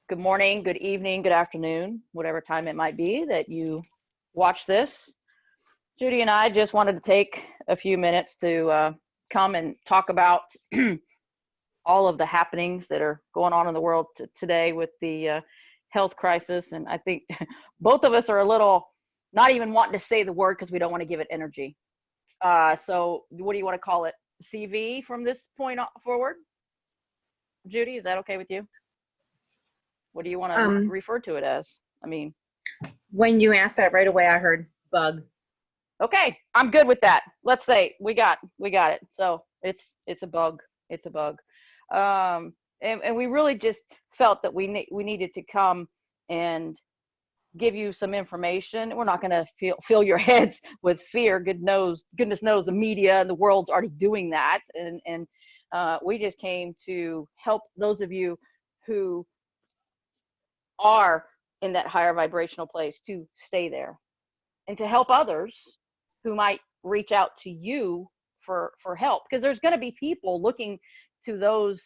Good morning, good evening, good afternoon, whatever time it might be that you watch this. Judy and I just wanted to take a few minutes to come and talk about all of the happenings that are going on in the world today with the health crisis. And I think both of us are a little not even wanting to say the word because we don't want to give it energy. So what do you want to call it? CV from this point forward? Judy, is that okay with you? What do you want to refer to it as? I mean, when you asked that right away, I heard bug. Okay, I'm good with that. Let's say we got it. So it's a bug. It's a bug. And we really just felt that we needed to come and give you some information. We're not going to fill your heads with fear. Goodness knows the media and the world's already doing that. And we just came to help those of you who are in that higher vibrational place to stay there, and to help others who might reach out to you for help, because there's going to be people looking to those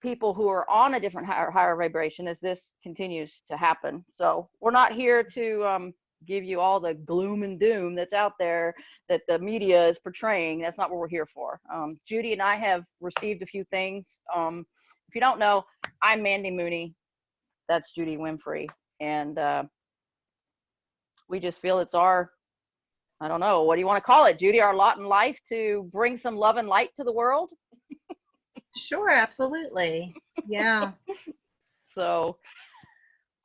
people who are on a different higher vibration as this continues to happen. So we're not here to give you all the gloom and doom that's out there that the media is portraying. That's not what we're here for. Judy and I have received a few things. If you don't know, I'm Mandy Mooney. That's Judy Winfrey. And we just feel it's our, I don't know, what do you want to call it, Judy? Our lot in life to bring some love and light to the world. Sure, absolutely. Yeah. So,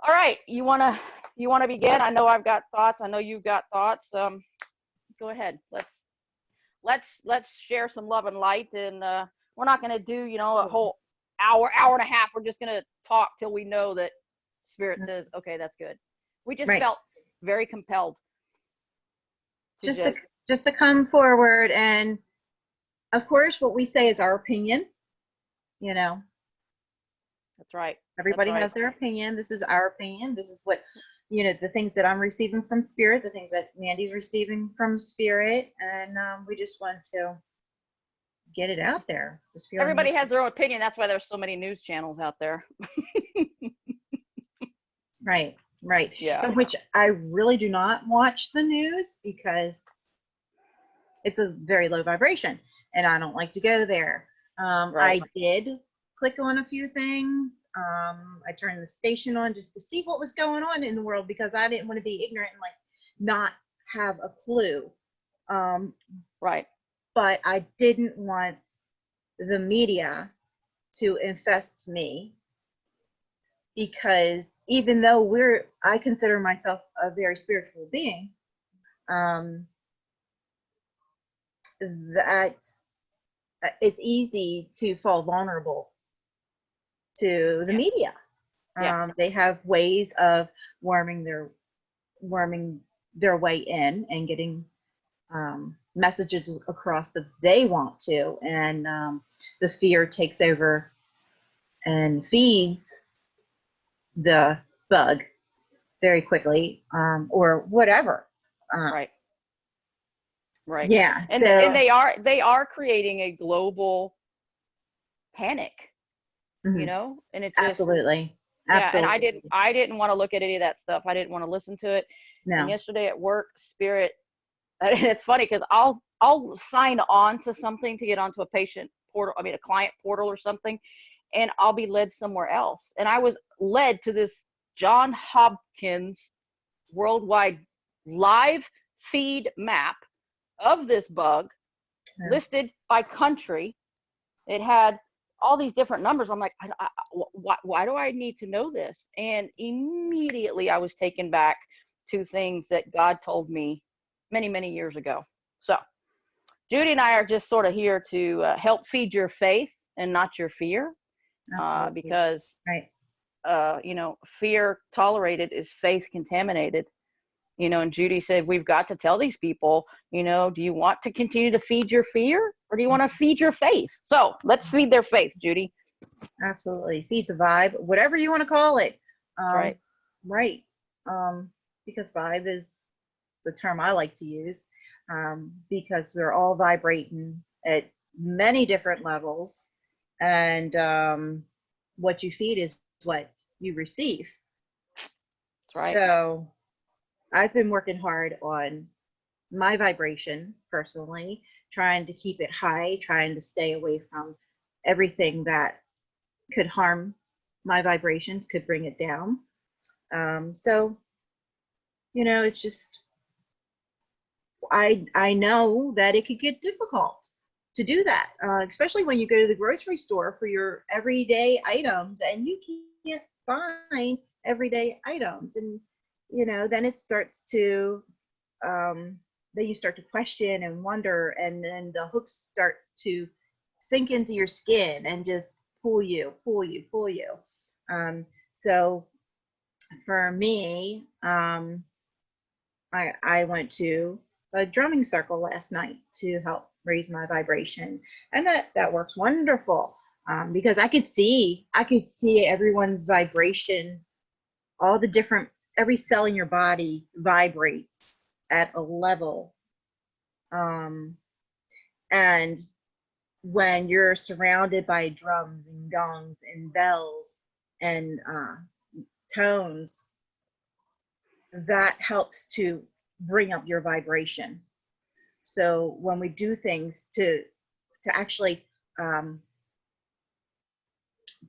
all right, you want to begin? I know I've got thoughts. I know you've got thoughts. Go ahead. Let's share some love and light. And we're not going to do, a whole hour and a half. We're just going to talk till we know that Spirit says, okay, that's good. We just felt very compelled to just to come forward, and of course what we say is our opinion. That's right. Everybody has their opinion. This is our opinion. This is what, the things that I'm receiving from Spirit, the things that Mandy's receiving from Spirit, and we just want to get it out there. Everybody has their own opinion. That's why there's so many news channels out there. Right. Yeah. Which I really do not watch the news because it's a very low vibration, and I don't like to go there. I did click on a few things. I turned the station on just to see what was going on in the world, because I didn't want to be ignorant and not have a clue. Right. But I didn't want the media to infest me, because even though I consider myself a very spiritual being, that it's easy to fall vulnerable to the media. They have ways of worming their way in and getting messages across that they want to, and the fear takes over and feeds the bug very quickly, or whatever. Right. Yeah. And they are creating a global panic, and it's just absolutely. Yeah. And I didn't want to look at any of that stuff. I didn't want to listen to it. No. And yesterday at work, Spirit, and it's funny because I'll sign on to something to get onto a patient portal, a client portal or something, and I'll be led somewhere else. And I was led to this John Hopkins worldwide live feed map of this bug, listed by country. It had all these different numbers. I'm like, why do I need to know this? And immediately I was taken back to things that God told me many, many years ago. So Judy and I are just sort of here to help feed your faith and not your fear, because fear tolerated is faith contaminated. And Judy said, we've got to tell these people, do you want to continue to feed your fear, or do you want to feed your faith? So let's feed their faith, Judy. Absolutely. Feed the vibe, whatever you want to call it. Right. Because vibe is the term I like to use, because we're all vibrating at many different levels. And what you feed is what you receive. That's right. So I've been working hard on my vibration personally, trying to keep it high, trying to stay away from everything that could harm my vibration, could bring it down. So, it's just, I know that it could get difficult to do that, especially when you go to the grocery store for your everyday items and you can't find everyday items. And, then it starts to, then you start to question and wonder, and then the hooks start to sink into your skin and just pull you. So for me, I went to a drumming circle last night to help raise my vibration, and that works wonderful, because I could see everyone's vibration, all the different, every cell in your body vibrates at a level, and when you're surrounded by drums and gongs and bells and tones, that helps to bring up your vibration. So when we do things to actually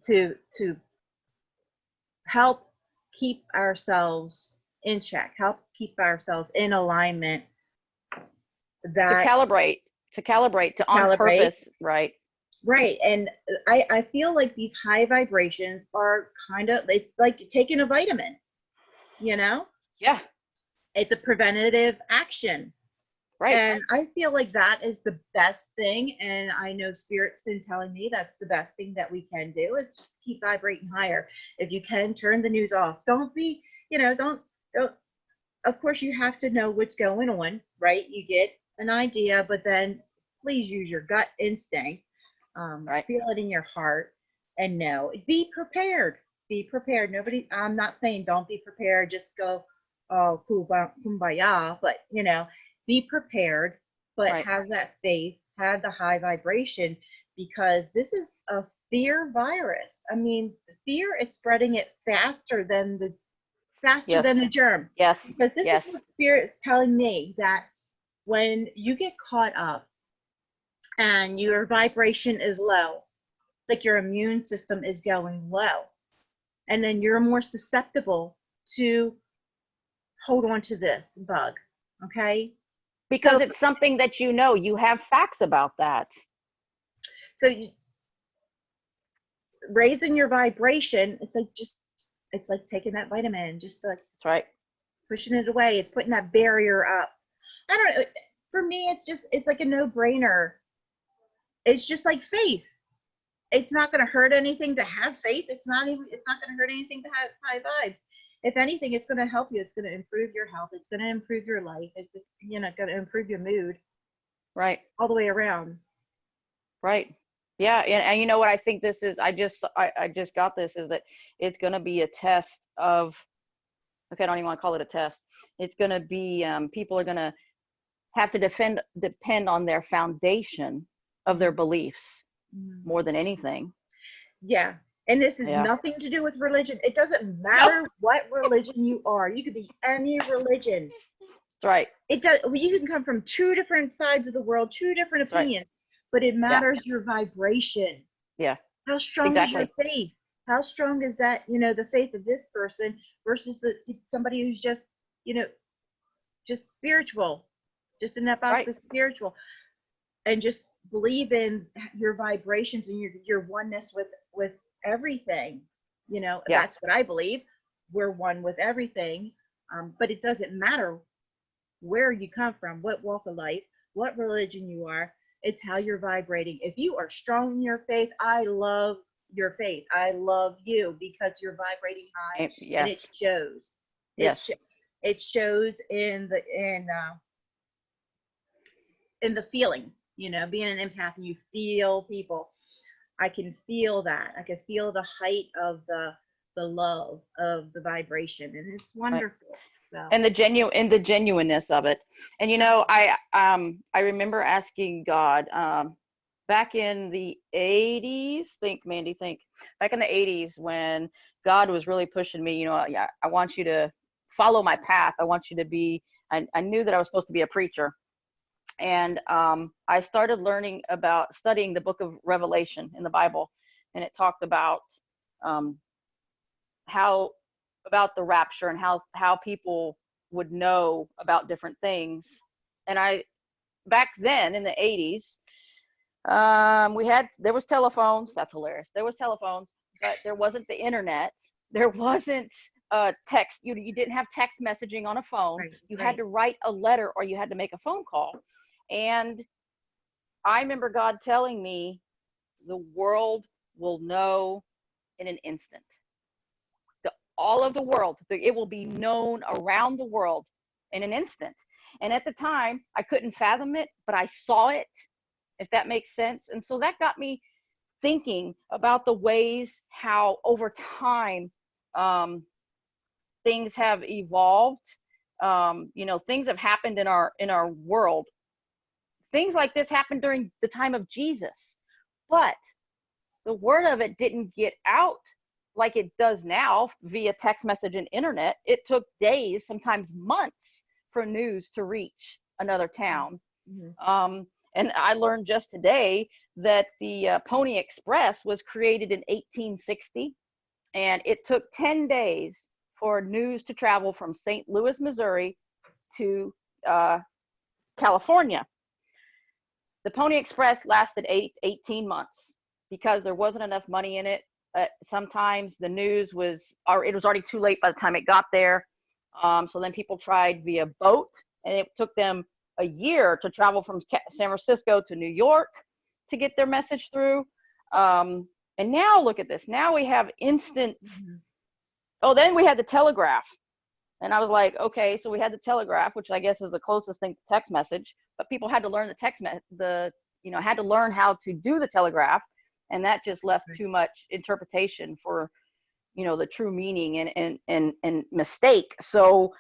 to help keep ourselves in check, help keep ourselves in alignment, that to calibrate on purpose, right? Right. And I feel like these high vibrations are kind of, it's like taking a vitamin, Yeah. It's a preventative action. Right. And I feel like that is the best thing. And I know Spirit's been telling me that's the best thing that we can do, is just keep vibrating higher. If you can, turn the news off. Don't be, don't, of course you have to know what's going on, right? You get an idea, but then please use your gut instinct. Right. Feel it in your heart and know. Be prepared. I'm not saying don't be prepared, just go, oh, kumbaya, but be prepared, but have that faith, have the high vibration, because this is a fear virus. I mean, fear is spreading it faster than the germ. Yes. Because this is what Spirit is telling me, that when you get caught up and your vibration is low, it's like your immune system is going low, and then you're more susceptible to hold on to this bug. Okay, because it's something that you have facts about that. So raising your vibration, it's like taking that vitamin, just like, that's right, pushing it away. It's putting that barrier up. I don't know, for me it's like a no-brainer. It's just like faith. It's not going to hurt anything to have faith. It's not going to hurt anything to have high vibes. If anything, it's going to help you. It's going to improve your health. It's going to improve your life. It's going to improve your mood. Right. All the way around. Right. Yeah. And you know what I think this is? I just got this, is that it's going to be a test of, okay, I don't even want to call it a test. It's going to be, people are going to have to depend on their foundation of their beliefs more than anything. Yeah. And this is nothing to do with religion. It doesn't matter what religion you are. You could be any religion. That's right. It does. You can come from two different sides of the world, two different opinions, but it matters your vibration. Yeah. How strong is your faith? How strong is that, the faith of this person versus somebody who's just, just spiritual, just in that box of spiritual, and just believe in your vibrations and your oneness with everything. That's what I believe. We're one with everything. But it doesn't matter where you come from, what walk of life, what religion you are. It's how you're vibrating. If you are strong in your faith, I love your faith. I love you because you're vibrating high, and it shows. Yes. It shows in the feelings. Being an empath, and you feel people. I can feel that. I can feel the height of the love of the vibration, and it's wonderful. Right. So. And the genuineness of it. And I remember asking God back in the 80s. Think, Mandy, back in the 80s when God was really pushing me, yeah, I want you to follow my path. I want you to be, I knew that I was supposed to be a preacher. And I started studying the book of Revelation in the Bible. And it talked about about the rapture and how people would know about different things. And back then in the 80s, there was telephones. That's hilarious. There was telephones, but there wasn't the internet. There wasn't text. You didn't have text messaging on a phone. Right, you right. had to write a letter or you had to make a phone call. And I remember God telling me the world will know in an instant. All of the world, it will be known around the world in an instant. And at the time, I couldn't fathom it, but I saw it, if that makes sense. And so that got me thinking about the ways how over time things have evolved. Things have happened in our world. Things like this happened during the time of Jesus, but the word of it didn't get out like it does now via text message and internet. It took days, sometimes months, for news to reach another town. Mm-hmm. And I learned just today that the Pony Express was created in 1860, and it took 10 days for news to travel from St. Louis, Missouri to California. The Pony Express lasted 18 months because there wasn't enough money in it. Sometimes the news was already too late by the time it got there. So then people tried via boat, and it took them a year to travel from San Francisco to New York to get their message through. And now look at this. Now we have instant. Mm-hmm. Oh, then we had the telegraph. And I was like, okay, so we had the telegraph, which I guess is the closest thing to text message, but people had to learn had to learn how to do the telegraph. And that just left too much interpretation for, the true meaning and mistake. So,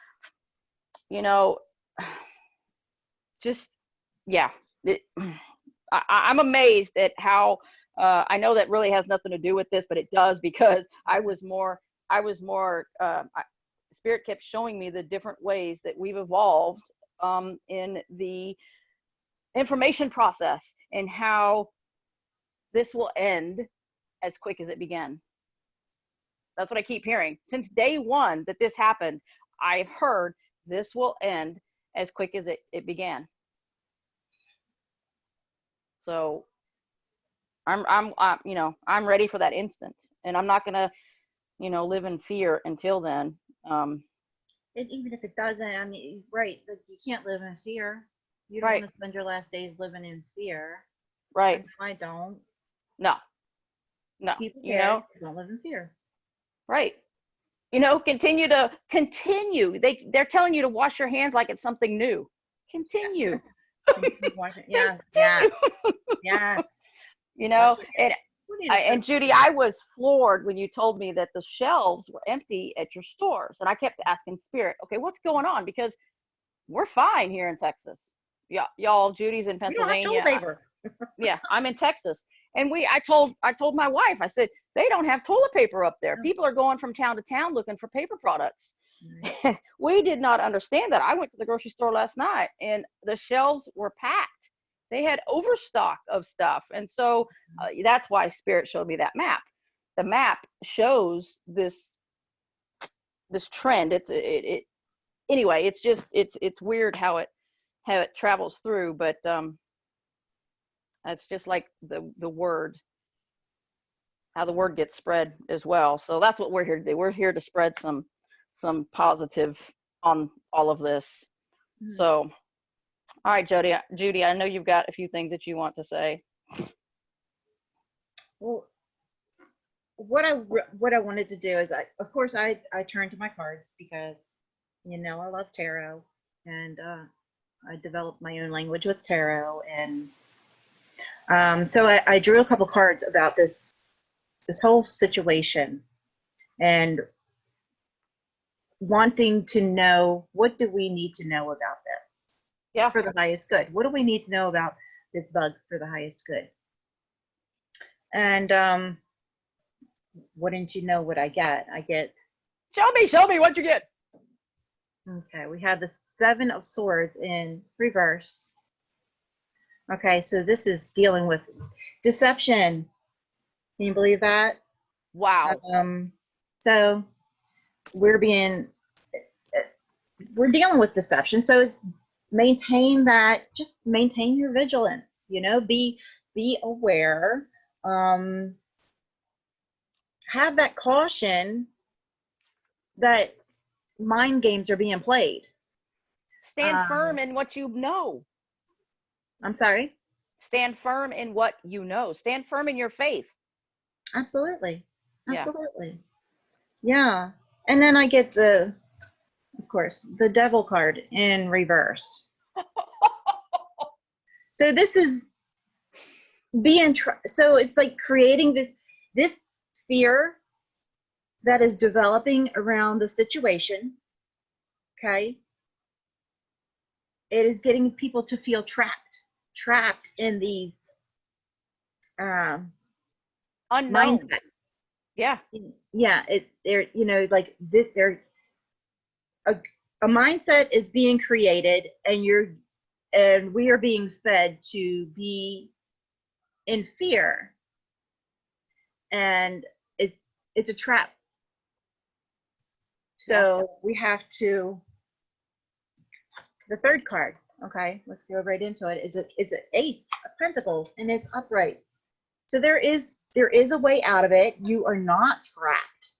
I'm amazed at how, I know that really has nothing to do with this, but it does, because Spirit kept showing me the different ways that we've evolved in the information process, and how this will end as quick as it began. That's what I keep hearing. Since day one that this happened, I've heard this will end as quick as it began. So I'm ready for that instant, and I'm not gonna, live in fear until then. And even if it doesn't, I mean, right, like, you can't live in fear. You don't Right. want to spend your last days living in fear. Right. I don't. No. People don't live in fear. Right. Continue. They're telling you to wash your hands like it's something new. Continue. Yeah. Yeah. And Judy, I was floored when you told me that the shelves were empty at your stores. And I kept asking Spirit, okay, what's going on? Because we're fine here in Texas. Yeah, y'all, Judy's in Pennsylvania. We don't have toilet paper. Yeah, I'm in Texas. And I told my wife, I said, they don't have toilet paper up there. People are going from town to town looking for paper products. Right. We did not understand that. I went to the grocery store last night, and the shelves were packed. They had overstock of stuff. And so that's why Spirit showed me that map. The map shows this trend. Anyway, it's weird how it travels through, but it's just like the word, how the word gets spread as well. So that's what we're here to do. We're here to spread some positive on all of this. Mm-hmm. So, all right, Judy, I know you've got a few things that you want to say. Well, what I wanted to do is, I turned to my cards because, I love tarot, and I developed my own language with tarot, and so I drew a couple cards about this whole situation, and wanting to know, what do we need to know about this? Yeah. For the highest good. What do we need to know about this bug for the highest good? And wouldn't you know what I get? I get, Show me what you get. okay, we have the Seven of Swords in reverse. Okay, so this is dealing with deception. Can you believe that? Wow. So we're dealing with deception. So it's just maintain your vigilance, be aware. Have that caution that mind games are being played. Stand firm in what you know. I'm sorry? Stand firm in what you know. Stand firm in your faith. Absolutely. Yeah. Absolutely. Yeah. And then I get of course, the Devil card in reverse. So this is so it's like creating this fear that is developing around the situation. Okay. It is getting people to feel trapped in these Unknown. mindsets. Yeah. Yeah. They're, like this, a mindset is being created, and we are being fed to be in fear, and it's a trap. So we have to, the third card, okay, let's go right into it. It's an Ace of Pentacles, and it's upright. So there is a way out of it. You are not trapped.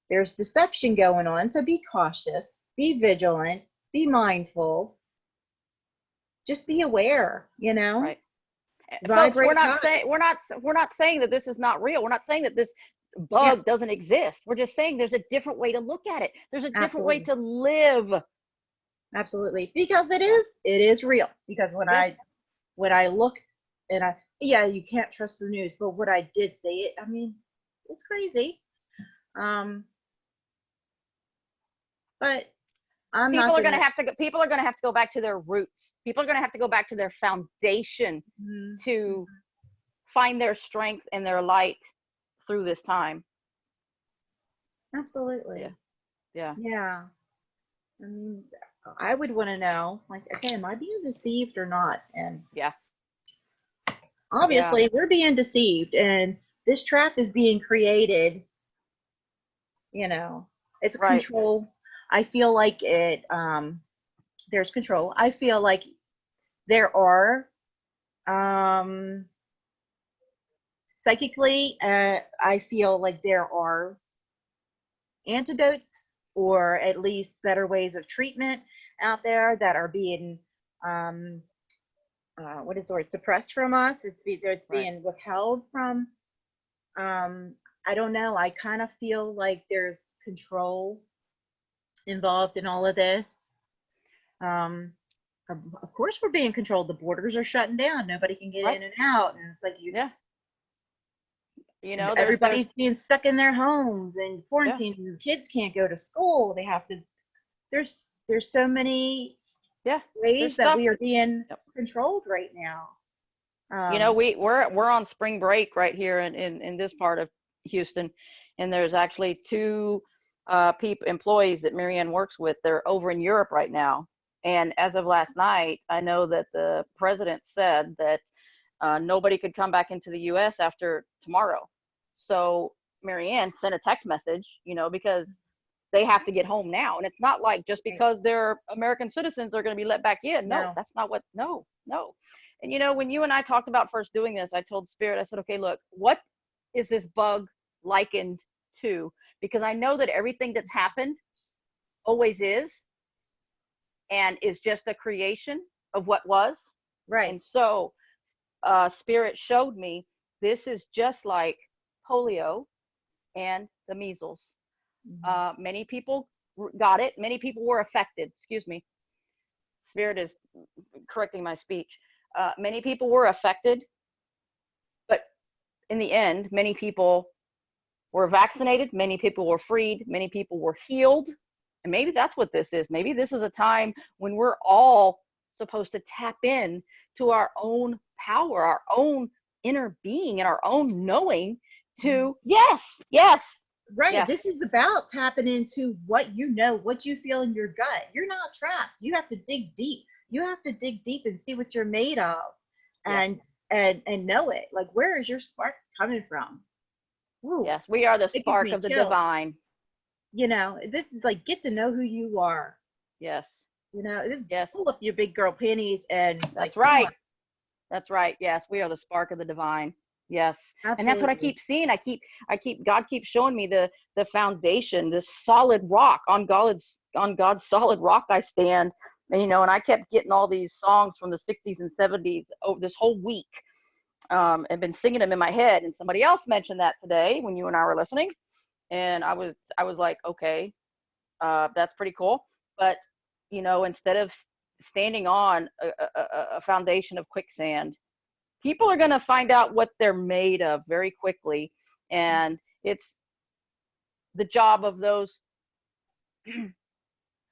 There's deception going on, so be cautious, be vigilant, be mindful, just be aware, Right. Folks, we're not saying that this is not real. We're not saying that this bug doesn't exist. We're just saying there's a different way to look at it. There's a different way to live. Absolutely. Because it is real. Because when I look, and you can't trust the news, but what I did say, I mean, it's crazy. But people are going to have to go back to their roots. People are going to have to go back to their foundation to find their strength and their light through this time. Absolutely. Yeah. I mean, I would want to know, like, okay, am I being deceived or not? And obviously we're being deceived, and this trap is being created. It's control. I feel like there's control. I feel like there are, psychically, I feel like there are antidotes, or at least better ways of treatment out there that are being, what is the word, suppressed from us. It's being withheld from. I don't know. I kind of feel like there's control involved in all of this. Of course, we're being controlled. The borders are shutting down. Nobody can get in and out, and it's like everybody's being stuck in their homes and quarantined. And kids can't go to school. They have to. There's so many ways that we are being controlled right now. We're on spring break right here in this part of Houston, and there's actually two employees that Marianne works with. They're over in Europe right now, and as of last night, I know that the president said that nobody could come back into the U.S. after tomorrow. So Marianne sent a text message, because they have to get home now, and it's not like just because they're American citizens they're going to be let back in. No, that's not what. No. And when you and I talked about first doing this, I told Spirit, I said, okay, look, what is this bug likened to? Because I know that everything that's happened always is, and is just a creation of what was. Right. And so Spirit showed me this is just like polio and the measles. Many people got it. Many people were affected. Excuse me. Spirit is correcting my speech. Many people were affected, but in the end, many people were vaccinated. Many people were freed. Many people were healed. And maybe that's what this is. Maybe this is a time when we're all supposed to tap in to our own power, our own inner being, and our own knowing to yes. Right. This is about tapping into what you know, what you feel in your gut. You're not trapped. You have to dig deep. You have to dig deep and see what you're made of, and and know it. Like, where is your spark coming from? Ooh, yes, we are the spark of the divine. You know, this is like, get to know who you are. Yes. You know, this pull up your big girl panties and that's right. That's right. Yes, we are the spark of the divine. Yes. Absolutely. And that's what I keep seeing. God keeps showing me the foundation, this solid rock. On God's solid rock I stand. And, you know, and I kept getting all these songs from the 60s and 70s over this whole week. And been singing them in my head. And somebody else mentioned that today when you and I were listening. And I was like, okay, that's pretty cool. But, you know, instead of standing on a foundation of quicksand, people are going to find out what they're made of very quickly. And it's the job of those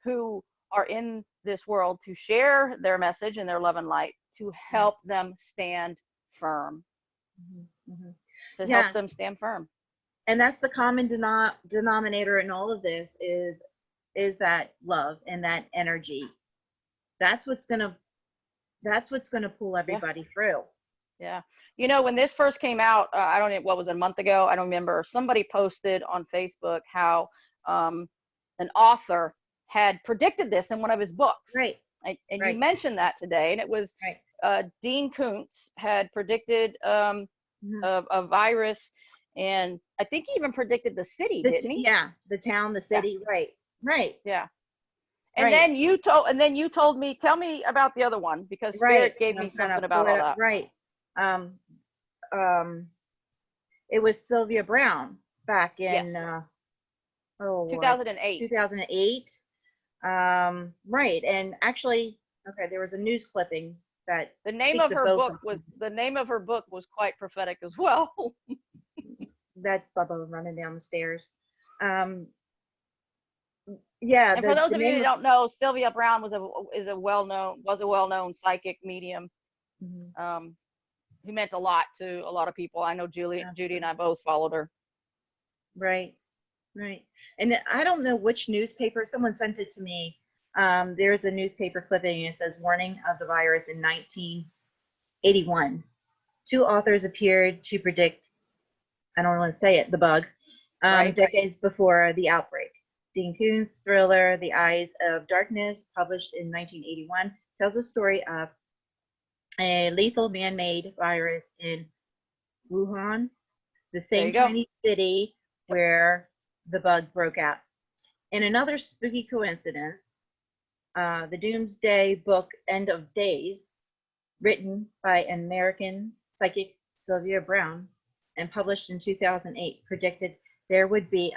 who are in this world to share their message and their love and light, to help them stand firm. To help them stand firm. And that's the common denominator in all of this is that love and that energy. That's what's gonna pull everybody through. Yeah. You know, when this first came out, I don't know, what was it, a month ago? I don't remember. Somebody posted on Facebook how an author had predicted this in one of his books. Right. And you mentioned that today, and it was Dean Koontz had predicted a virus, and I think he even predicted the city, didn't he? Yeah, the town, the city. Yeah. Right. Yeah. And then you told me, tell me about the other one, because Spirit gave me something about all that. Right. It was Sylvia Browne back in 2008. 2008. Right. And actually, there was a news clipping that the name of her book was quite prophetic as well. That's Bubba running down the stairs. And for those of you who don't know, Sylvia Browne was a well-known psychic medium. Who meant a lot to a lot of people. I know Judy and I both followed her. Right. And I don't know which newspaper, someone sent it to me. There's a newspaper clipping, and it says, warning of the virus in 1981. 2 authors appeared to predict, I don't want to say it, the bug, decades before the outbreak. Dean Koontz's thriller, The Eyes of Darkness, published in 1981, tells a story of a lethal man-made virus in Wuhan, the same Chinese city where the bug broke out. In another spooky coincidence, the Doomsday Book, End of Days, written by American psychic Sylvia Browne and published in 2008, predicted there would be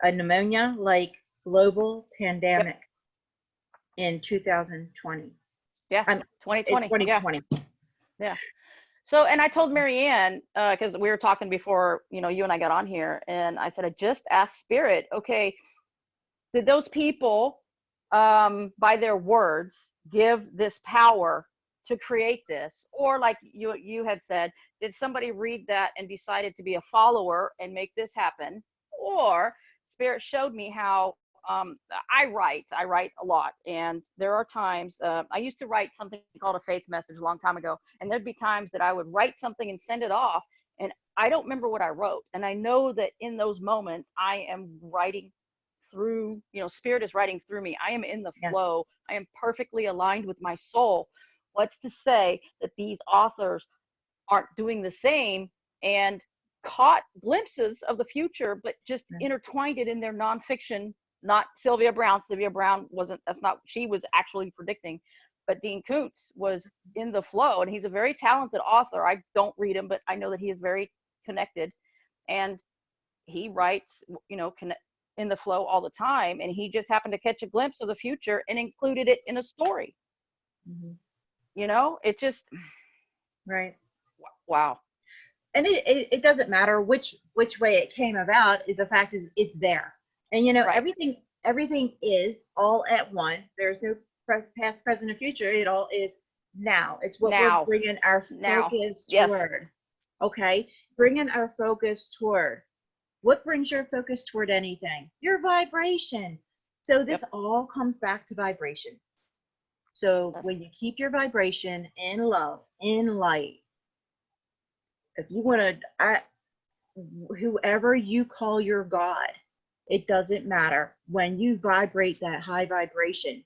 a pneumonia-like global pandemic in 2020. Yeah, 2020. Yeah. So, and I told Marianne, because we were talking before, you and I got on here, and I said, I just asked Spirit, okay, did those people, by their words, give this power to create this? Or like you had said, did somebody read that and decided to be a follower and make this happen? Or Spirit showed me how I write a lot, and there are times I used to write something called a faith message a long time ago, and there'd be times that I would write something and send it off, and I don't remember what I wrote, and I know that in those moments I am writing through, Spirit is writing through me. I am in the flow. I am perfectly aligned with my soul. What's to say that these authors aren't doing the same and caught glimpses of the future, but just intertwined it in their nonfiction? Not Sylvia Browne. Sylvia Browne she was actually predicting, but Dean Koontz was in the flow, and he's a very talented author. I don't read him, but I know that he is very connected, and he writes, in the flow all the time, and he just happened to catch a glimpse of the future and included it in a story. It just, wow. And it doesn't matter which way it came about. The fact is, it's there. And everything is all at once. There's no past, present, or future. It all is Now. It's what we're Now. bringing our Now. focus Yes. toward. Okay? Bringing our focus toward. What brings your focus toward anything? Your vibration. So this all comes back to vibration. So when you keep your vibration in love, in light, if you want to, whoever you call your God, it doesn't matter. When you vibrate that high vibration,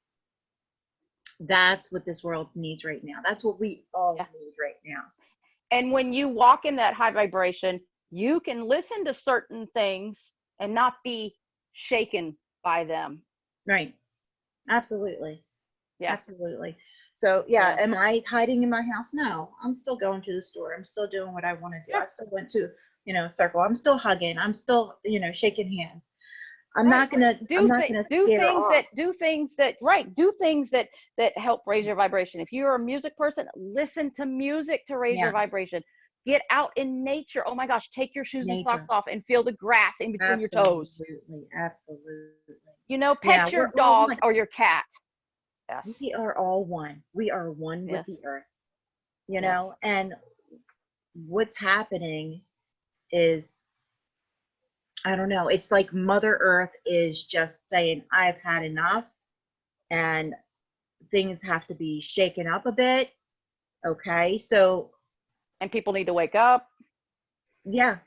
that's what this world needs right now. That's what we all need right now. And when you walk in that high vibration, you can listen to certain things and not be shaken by them. Right. Absolutely. Yeah. Absolutely. So yeah, am I hiding in my house? No, I'm still going to the store. I'm still doing what I want to do. I still went to, circle. I'm still hugging. I'm still, shaking hands. I'm not gonna do things that help raise your vibration. If you're a music person, listen to music to raise your vibration. Get out in nature. Oh my gosh, take your shoes and socks off and feel the grass in between your toes. Absolutely. Pet your dog or your cat. Yes. We are all one. We are one with the earth. And what's happening is, I don't know, it's like Mother Earth is just saying, I've had enough, and things have to be shaken up a bit. Okay, so. And people need to wake up. Yeah,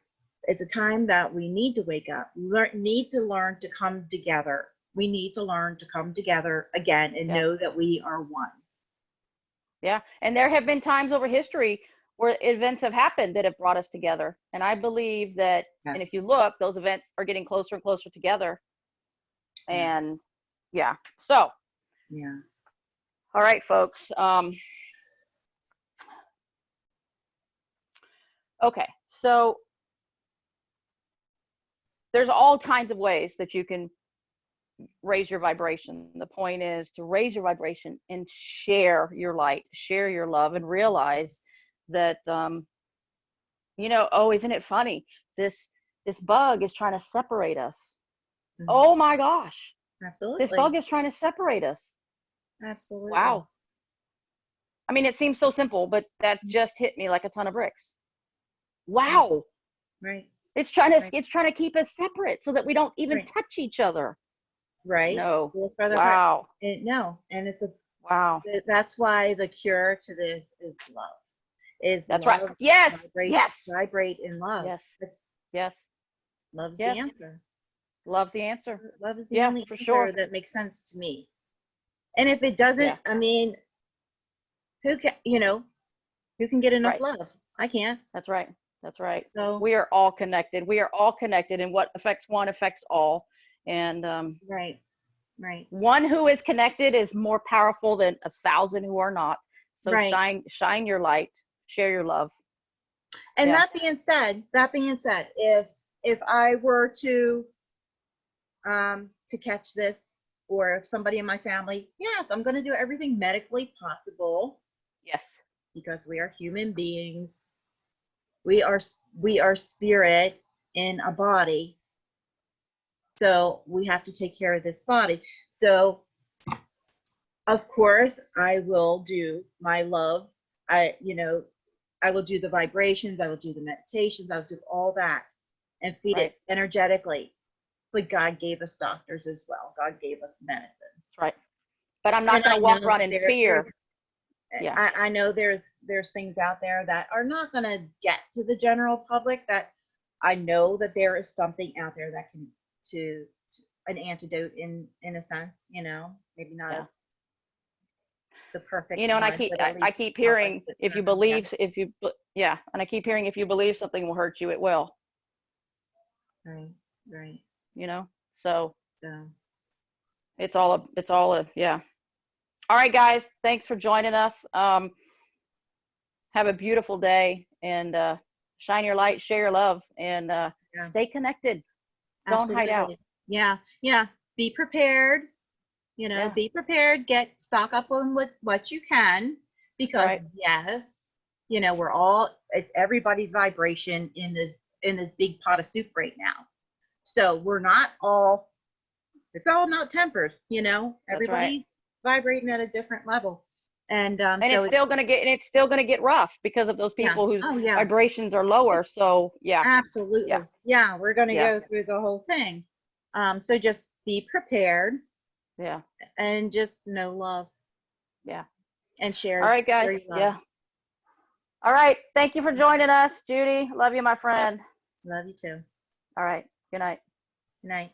it's a time that we need to wake up. Need to learn to come together. We need to learn to come together again and know that we are one. Yeah, and there have been times over history where events have happened that have brought us together. And I believe that, and if you look, those events are getting closer and closer together. And so. Yeah. All right, folks. Okay, so there's all kinds of ways that you can raise your vibration. The point is to raise your vibration and share your light, share your love, and realize that, isn't it funny? This bug is trying to separate us. Mm-hmm. Oh my gosh. Absolutely. This bug is trying to separate us. Absolutely. Wow. I mean, it seems so simple, but that just hit me like a ton of bricks. Wow. Right. It's trying to keep us separate so that we don't even touch each other. Right. No. Wow. No. And it's wow. That's why the cure to this is love. That's right. Yes. Vibrate in love. Yes. Love's the answer. Love's the answer. Love is the only answer that makes sense to me. And if it doesn't, I mean, who can get enough love? I can't. That's right. So we are all connected. And what affects one affects all. And right. One who is connected is more powerful than 1,000 who are not. So shine your light, share your love. And that being said, if I were to catch this, or if somebody in my family, yes, I'm going to do everything medically possible. Yes. Because we are human beings. We are spirit in a body. So we have to take care of this body. So of course I will do my love. I will do the vibrations, I will do the meditations, I'll do all that and feed it energetically. But God gave us doctors as well. God gave us medicine. That's right. But I'm not going to walk around in fear. Yeah. I know there's things out there that are not going to get to the general public, that I know that there is something out there that can to an antidote in a sense, maybe not the perfect and I keep hearing if you believe something will hurt you, it will. Right. So it's all all right, guys, thanks for joining us. Have a beautiful day, and shine your light, share your love, and stay connected. Don't hide out. Yeah. Be prepared. Be prepared. Stock up on what you can, because we're all, everybody's vibration in this big pot of soup right now. So we're not all. It's all not tempered. Everybody's vibrating at a different level, And it's still going to get rough because of those yeah. people whose Oh yeah. vibrations are lower. So yeah. Absolutely. Yeah, we're going to Yeah. go through the whole thing. So just be prepared. Yeah. And just know love. Yeah. And share. All right, guys. Yeah. All right. Thank you for joining us, Judy. Love you, my friend. Love you too. All right. Good night. Good night.